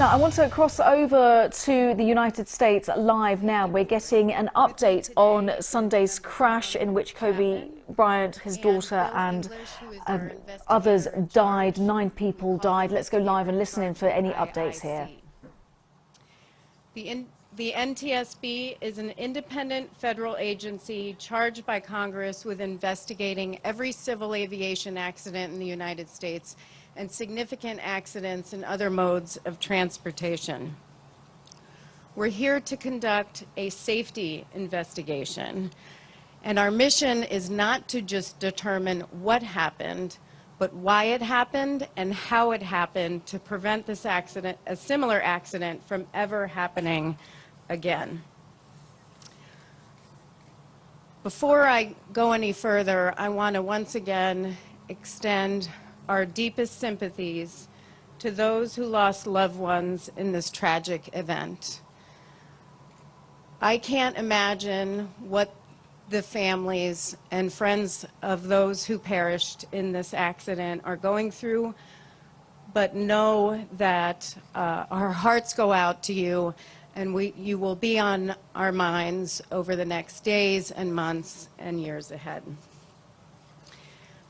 Now, I want to cross over to the United States live now. We're getting an update on Sunday's crash in which Kobe Bryant, his daughter, and others died. 9 people died. Let's go live and listen in for any updates here. The NTSB is an independent federal agency charged by Congress with investigating every civil aviation accident in the United States and significant accidents in other modes of transportation. We're here to conduct a safety investigation, and our mission is not to just determine what happened, but why it happened and how it happened to prevent this accident, a similar accident, from ever happening again. Before I go any further, I want to once again extend our deepest sympathies to those who lost loved ones in this tragic event. I can't imagine what the families and friends of those who perished in this accident are going through, but know that our hearts go out to you, and you will be on our minds over the next days and months and years ahead.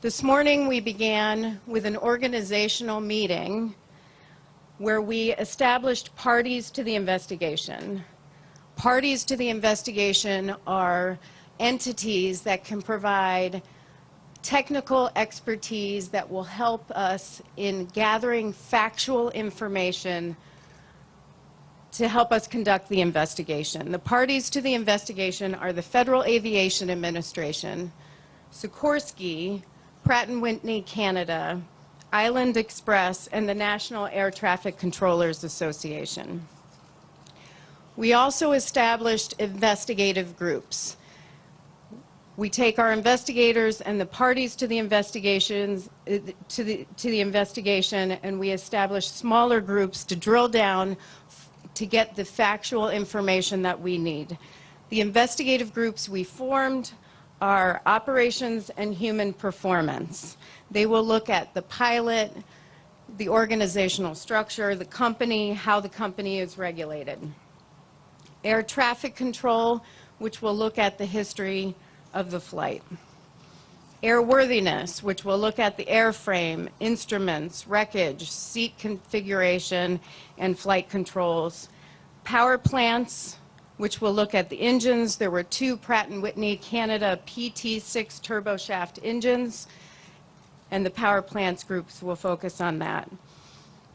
This morning we began with an organizational meeting where we established parties to the investigation. Parties to the investigation are entities that can provide technical expertise that will help us in gathering factual information to help us conduct the investigation. The parties to the investigation are the Federal Aviation Administration, Sikorsky, Pratt & Whitney Canada, Island Express, and the National Air Traffic Controllers Association. We also established investigative groups. We take our investigators and the parties to the investigations to the investigation, and we establish smaller groups to drill down to get the factual information that we need. The investigative groups we formed are operations and human performance. They will look at the pilot, the organizational structure, the company, how the company is regulated. Air traffic control, which will look at the history of the flight. Airworthiness, which will look at the airframe, instruments, wreckage, seat configuration, and flight controls. Power plants, which will look at the engines. There were 2 Pratt & Whitney Canada PT6 turboshaft engines, and the power plants groups will focus on that.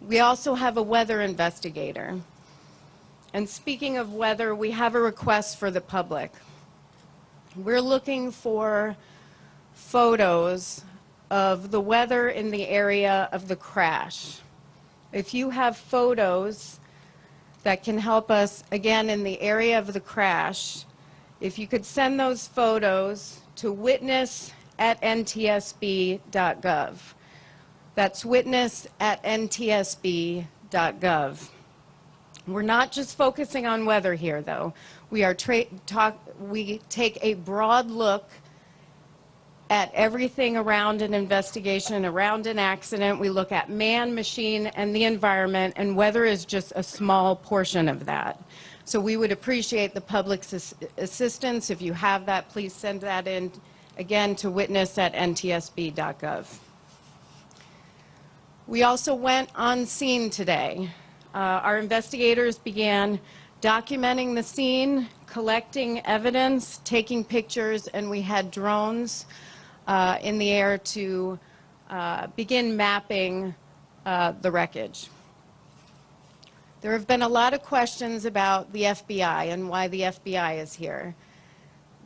We also have a weather investigator. And speaking of weather, we have a request for the public. We're looking for photos of the weather in the area of the crash. If you have photos that can help us, again, in the area of the crash, if you could send those photos to witness@ntsb.gov. That's witness@ntsb.gov. We're not just focusing on weather here, though. We take a broad look at everything around an investigation, around an accident. We look at man, machine, and the environment, and weather is just a small portion of that. So we would appreciate the public's assistance. If you have that, please send that in, again, to witness@ntsb.gov. We also went on scene today. Our investigators began documenting the scene, collecting evidence, taking pictures, and we had drones in the air to begin mapping the wreckage. There have been a lot of questions about the FBI and why the FBI is here.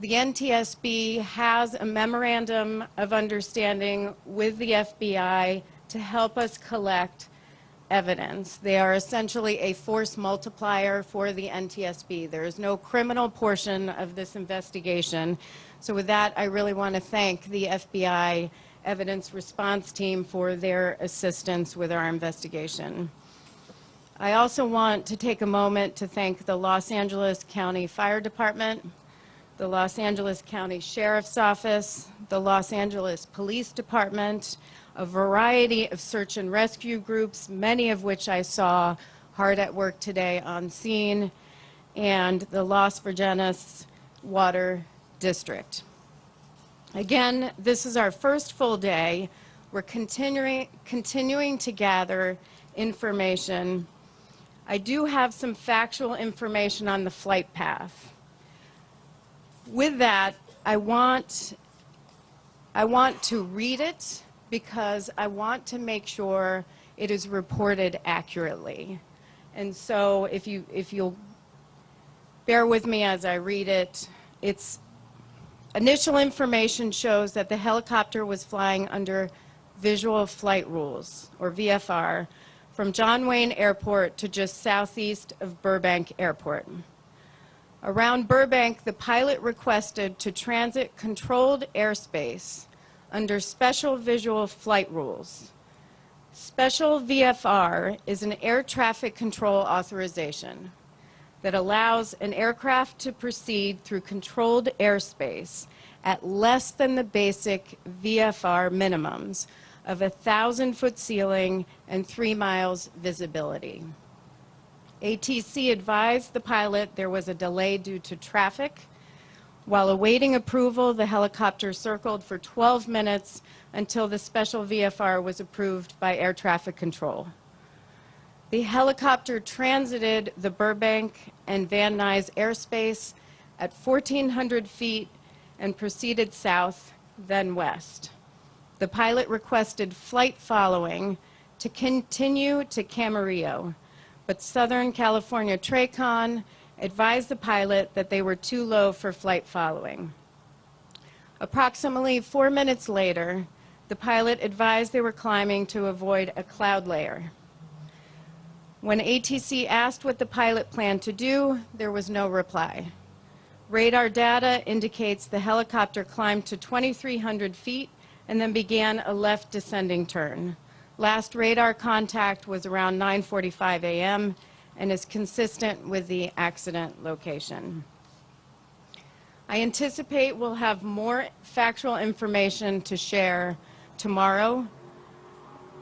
The NTSB has a memorandum of understanding with the FBI to help us collect evidence. They are essentially a force multiplier for the NTSB. There is no criminal portion of this investigation. So with that, I really want to thank the FBI Evidence Response Team for their assistance with our investigation. I also want to take a moment to thank the Los Angeles County Fire Department, the Los Angeles County Sheriff's Office, the Los Angeles Police Department, a variety of search and rescue groups, many of which I saw hard at work today on scene, and the Las Virgenes Water District. Again, this is our first full day. We're continuing to gather information. I do have some factual information on the flight path. With that, I want to read it because I want to make sure it is reported accurately. And so if you'll bear with me as I read it, its initial information shows that the helicopter was flying under visual flight rules, or VFR, from John Wayne Airport to just southeast of Burbank Airport. Around Burbank, the pilot requested to transit controlled airspace under special visual flight rules. Special VFR is an air traffic control authorization that allows an aircraft to proceed through controlled airspace at less than the basic VFR minimums of 1,000-foot ceiling and 3 miles visibility. ATC advised the pilot there was a delay due to traffic. While awaiting approval, the helicopter circled for 12 minutes until the special VFR was approved by air traffic control. The helicopter transited the Burbank and Van Nuys airspace at 1,400 feet and proceeded south, then west. The pilot requested flight following to continue to Camarillo, but Southern California TRACON advised the pilot that they were too low for flight following. Approximately 4 minutes later, the pilot advised they were climbing to avoid a cloud layer. When ATC asked what the pilot planned to do, there was no reply. Radar data indicates the helicopter climbed to 2,300 feet and then began a left descending turn. Last radar contact was around 9:45 a.m. and is consistent with the accident location. I anticipate we'll have more factual information to share tomorrow.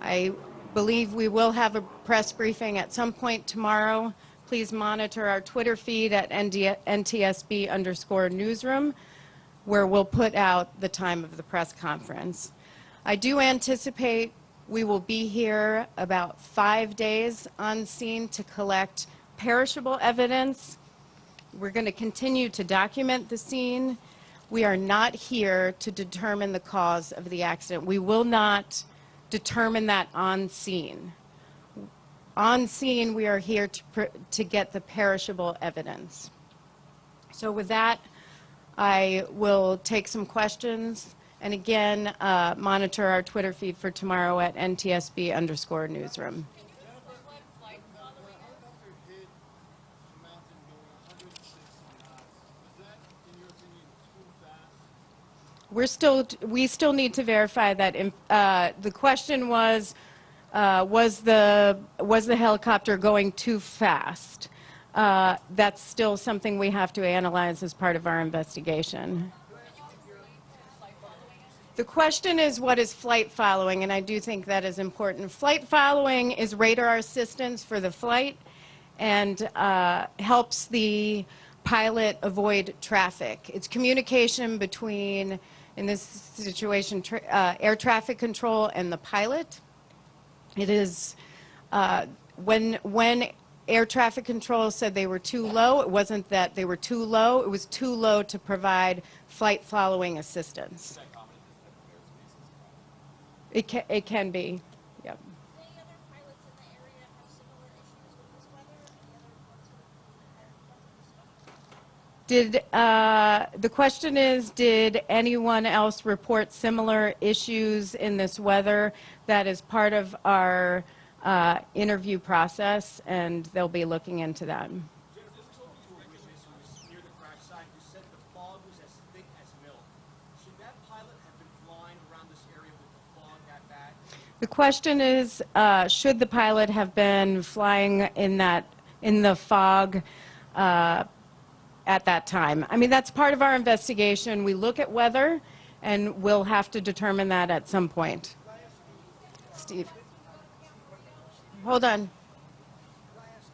I believe we will have a press briefing at some point tomorrow. Please monitor our Twitter feed at NTSB_newsroom, where we'll put out the time of the press conference. I do anticipate we will be here about 5 days on scene to collect perishable evidence. We're going to continue to document the scene. We are not here to determine the cause of the accident. We will not determine that on scene. On scene, we are here to get the perishable evidence. So with that, I will take some questions. And again, monitor our Twitter feed for tomorrow at NTSB_newsroom. We still need to verify that. The question was the helicopter going too fast? That's still something we have to analyze as part of our investigation. The question is, what is flight following? And I do think that is important. Flight following is radar assistance for the flight and helps the pilot avoid traffic. It's communication between, in this situation, air traffic control and the pilot. It is when air traffic control said they were too low, it wasn't that they were too low, it was too low to provide flight following assistance. It can be, yep. Any other pilots in the area have similar issues with this weather? The question is, did anyone else report similar issues in this weather? That is part of our interview process, and they'll be looking into that. Near the crash site, you said the fog was as thick as milk. Should that pilot have been flying around this area with the fog that bad? The question is, should the pilot have been flying in the fog at that time? I mean, that's part of our investigation. We look at weather, and we'll have to determine that at some point. Steve. Hold on. Could I ask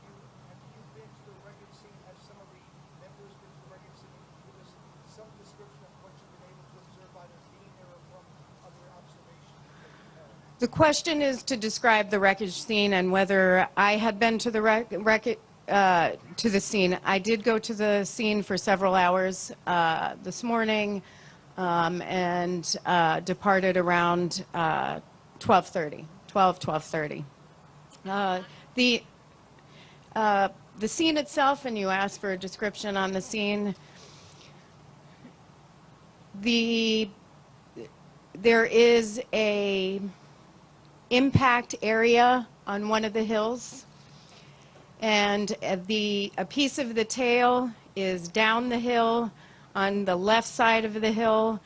The question is to describe the wreckage scene and whether I had been to the to the scene. I did go to the scene for several hours this morning and departed around 12:30, 12:30. The scene itself, and you asked for a description on the scene, there is a impact area on one of the hills, and a piece of the tail is down the hill on the left side of the hill.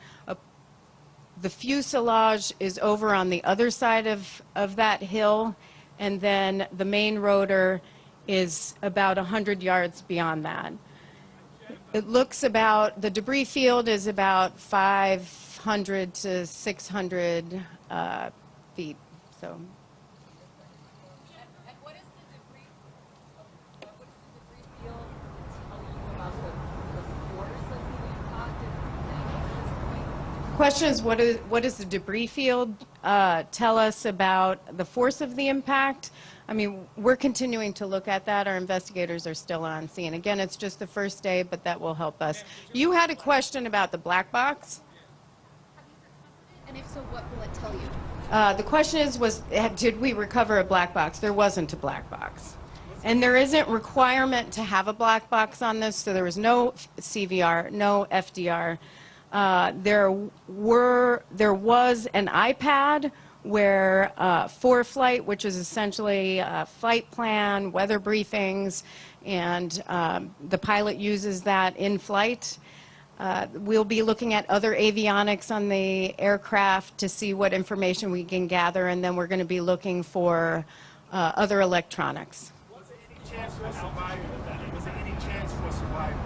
The fuselage is over on the other side of that hill, and then the main rotor is about 100 yards beyond that. It looks about, the debris field is about 500 to 600 feet. So. And what is the debris? What does the debris field tell you about the force of the impact at this point? The question is, what does the debris field tell us about the force of the impact? I mean, we're continuing to look at that. Our investigators are still on scene. Again, it's just the first day, but that will help us. You had a question about the black box? Have you recovered it? And if so, what will it tell you? The question was, did we recover a black box? There wasn't a black box. And there isn't requirement to have a black box on this, so there was no CVR, no FDR. There was an iPad where for flight, which is essentially a flight plan, weather briefings, and the pilot uses that in flight. We'll be looking at other avionics on the aircraft to see what information we can gather, and then we're going to be looking for other electronics. Was there any chance for survival? Was there any chance for survival?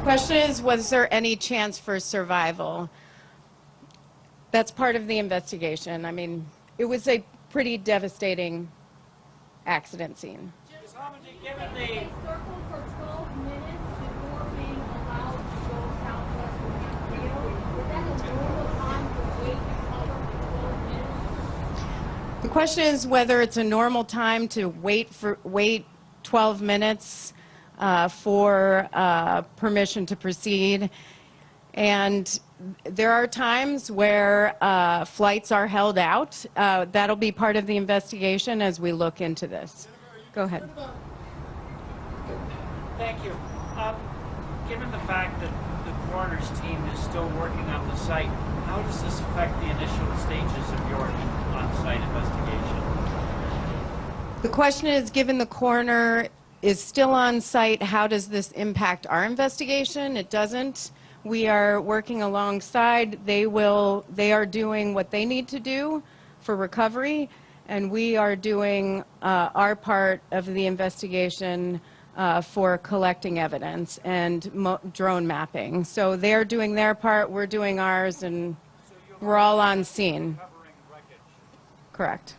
Question is, was there any chance for survival? That's part of the investigation. I mean, it was a pretty devastating accident scene. Just given the circle for 12 minutes before being allowed to go southwest from the field, is that a normal time to wait and cover for 12 minutes? The question is whether it's a normal time to wait 12 minutes for permission to proceed. And there are times where flights are held out. That'll be part of the investigation as we look into this. Go ahead. Thank you. Given the fact that the coroner's team is still working on the site, how does this affect the initial stages of your on-site investigation? The question is, given the coroner is still on site, how does this impact our investigation? It doesn't. We are working alongside. They are doing what they need to do for recovery, and we are doing our part of the investigation for collecting evidence and drone mapping. So they're doing their part, we're doing ours, and we're all on scene. Correct.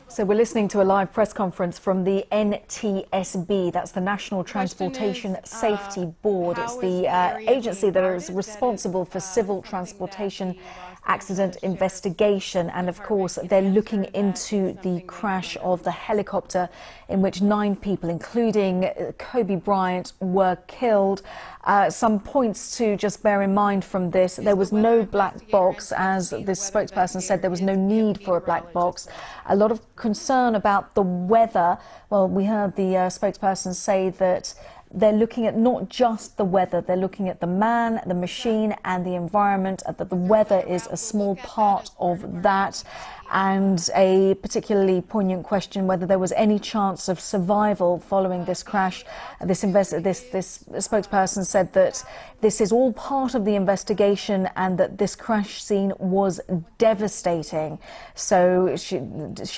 So we're listening to a live press conference from the NTSB, that's the National Transportation Safety Board. It's the agency that is responsible for civil transportation accident investigation, and of course they're looking into the crash of the helicopter in which 9 people, including Kobe Bryant, were killed. Some points to just bear in mind from this: there was no black box, as this spokesperson said. There was no need for a black box. A lot of concern about the weather. Well, we heard the spokesperson say that they're looking at not just the weather, they're looking at the man, the machine, and the environment, that the weather is a small part of that. And a particularly poignant question, whether there was any chance of survival following this crash. This spokesperson said that this is all part of the investigation and that this crash scene was devastating. So she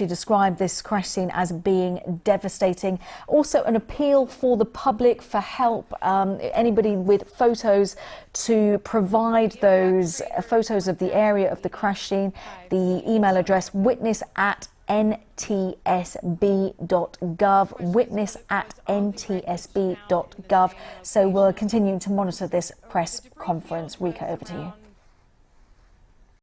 described this crash scene as being devastating. Also an appeal for the public for help. Anybody with photos to provide those photos of the area of the crash scene. The email address witness@ntsb.gov, witness@ntsb.gov. So we're continuing to monitor this press conference. Rika, over to you.